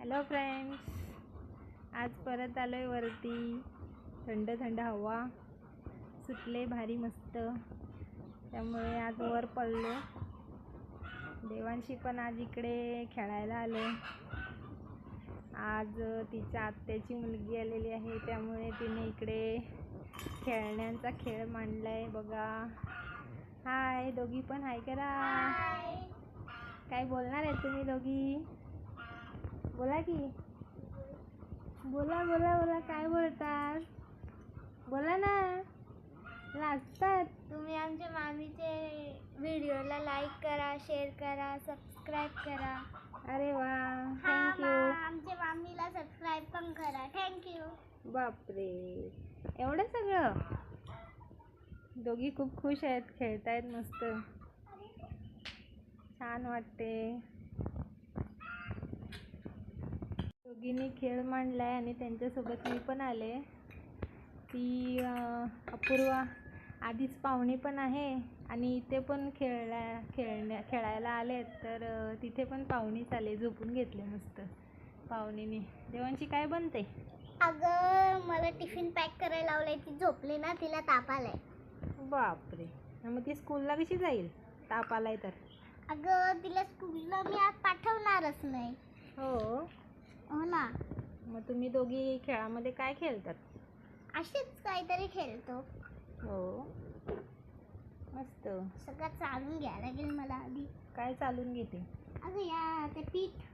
Hello friends, आज परत आलोय वरती. थंड थंड हवा सुटले भारी मस्त, त्यामुळे आज वर पडलो. देवांशी पण आज इकडे खेळायला आले. आज तिच्या आत्याची मुलगी आलेली आहे, त्यामुळे तिने इकडे खेळण्यांचा खेळ मांडलाय बघा. हाय दोघी पण हाय करा. काय बोलणार आहे तुम्ही दोघी? बोला की, बोला बोला बोला. काय बोलतात? बोला ना. लाजतात. तुम्ही आमच्या मामीचे व्हिडिओला लाईक करा, शेअर करा, सबस्क्राईब करा. अरे वा, थँक्यू. आमच्या मामीला सबस्क्राईब पण करा. थँक्यू. बापरे, एवढं सगळं? दोघी खूप खुश आहेत, खेळतायत मस्त, छान वाटते. दोघींनी खेळ मांडलाय आणि त्यांच्यासोबत मी पण आले. ती अपूर्वा आधीच पाहुणे पण आहे आणि इथे पण खेळायला आले, तर तिथे पण पाहुणीच आले, झोपून घेतले मस्त पाहुणीने. देवांशी काय बनते? अगं मला टिफिन पॅक करायला लावलंय, ती झोपली ना, तिला ताप आलाय. बापरे, मग ती स्कूलला कशी जाईल ताप आलाय तर? अगं तिला स्कूलला मी आज पाठवणारच नाही. हो ना. मग तुम्ही दोघी खेळामध्ये काय खेळतात? असेच काहीतरी खेळतो. हो, मस्त. सगळं चालून घ्यायला लागेल मला आधी. काय चालून घेते? अगं ते पीठ.